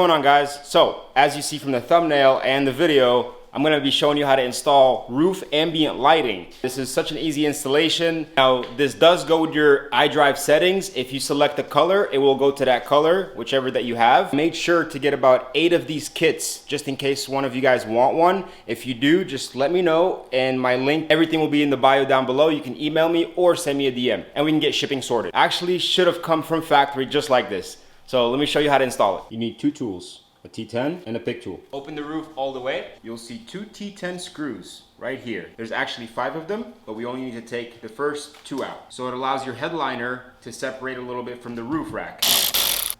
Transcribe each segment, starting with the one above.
going on, guys? So, as you see from the thumbnail and the video, I'm going to be showing you how to install roof ambient lighting. This is such an easy installation. Now, this does go with your iDrive settings. If you select the color, it will go to that color, whichever that you have. Make sure to get about 8 of these kits, just in case one of you guys want one. If you do, just let me know, and my link, everything will be in the bio down below. You can email me or send me a DM, and we can get shipping sorted. Actually, should have come from factory just like this. So let me show you how to install it. You need 2 tools. A T10 and a pick tool. Open the roof all the way. You'll see 2 T10 screws right here. There's actually 5 of them, but we only need to take the first 2 out. So it allows your headliner to separate a little bit from the roof rack.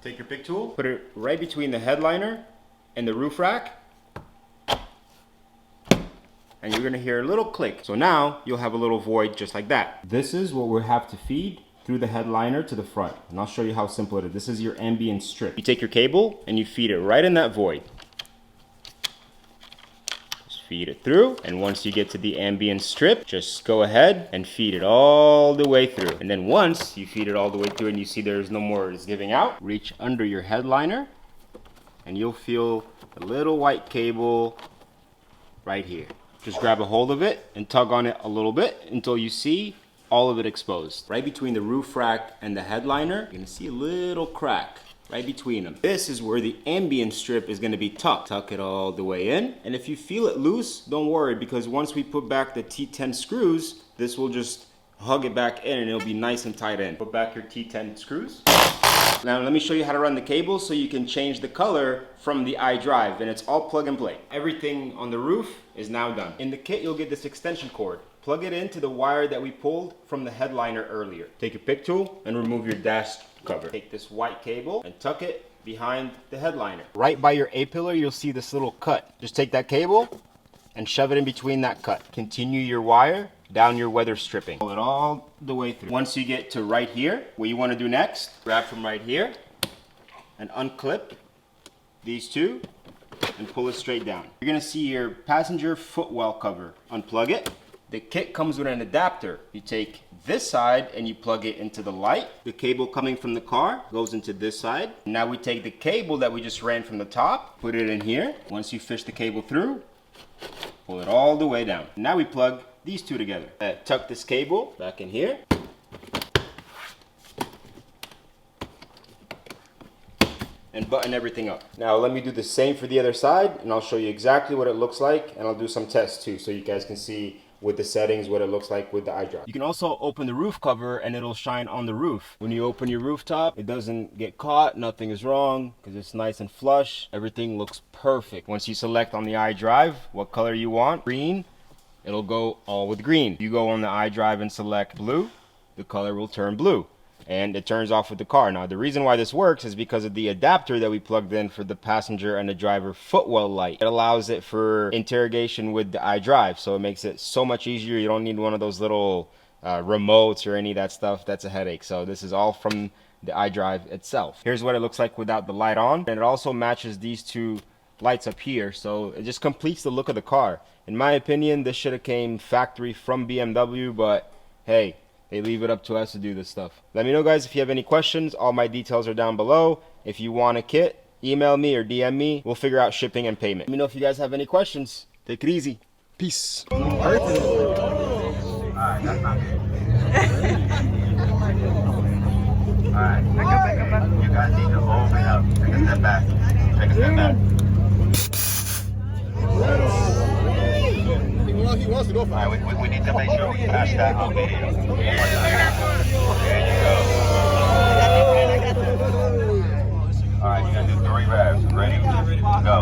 Take your pick tool, put it right between the headliner and the roof rack, and you're gonna hear a little click. So now you'll have a little void just like that. This is what we have to feed through the headliner to the front, and I'll show you how simple it is. This is your ambient strip. You take your cable and you feed it right in that void. Just feed it through, and once you get to the ambient strip, just go ahead and feed it all the way through. And then once you feed it all the way through and you see there's no more it's giving out, reach under your headliner and you'll feel a little white cable right here. Just grab a hold of it and tug on it a little bit until you see all of it exposed. Right between the roof rack and the headliner, you're gonna see a little crack right between them. This is where the ambient strip is gonna be tucked. Tuck it all the way in. And if you feel it loose, don't worry, because once we put back the T10 screws, this will just hug it back in and it'll be nice and tight in. Put back your T10 screws. Now let me show you how to run the cable so you can change the color from the iDrive, and it's all plug and play. Everything on the roof is now done. In the kit, you'll get this extension cord. Plug it into the wire that we pulled from the headliner earlier. Take your pick tool and remove your dash cover. Take this white cable and tuck it behind the headliner. Right by your A-pillar, you'll see this little cut. Just take that cable and shove it in between that cut. Continue your wire down your weather stripping. Pull it all the way through. Once you get to right here, what you want to do next, grab from right here and unclip these 2 and pull it straight down. You're gonna see your passenger footwell cover. Unplug it. The kit comes with an adapter. You take this side and you plug it into the light. The cable coming from the car goes into this side. Now we take the cable that we just ran from the top, put it in here. Once you fish the cable through, pull it all the way down. Now we plug these 2 together. Tuck this cable back in here. And button everything up. Now let me do the same for the other side, and I'll show you exactly what it looks like, and I'll do some tests too so you guys can see with the settings what it looks like with the iDrive. You can also open the roof cover and it'll shine on the roof. When you open your rooftop, it doesn't get caught, nothing is wrong because it's nice and flush. Everything looks perfect. Once you select on the iDrive what color you want, green, it'll go all with green. You go on the iDrive and select blue, the color will turn blue. And it turns off with the car. Now the reason why this works is because of the adapter that we plugged in for the passenger and the driver footwell light. It allows it for interrogation with the iDrive, so it makes it so much easier. You don't need one of those little remotes or any of that stuff. That's a headache. So this is all from the iDrive itself. Here's what it looks like without the light on, and it also matches these 2 lights up here, so it just completes the look of the car. In my opinion, this should have came factory from BMW, but hey, they leave it up to us to do this stuff. Let me know, guys, if you have any questions. All my details are down below. If you want a kit, email me or DM me. We'll figure out shipping and payment. Let me know if you guys have any questions. Take it easy. Peace. Alright, that's not good. Alright. You guys need to open up. Take a step back. Take a step back. He wants to go for it. Alright, we need to make sure we catch that on video. There you go. Alright, you gotta do 3 reps. Ready? Go.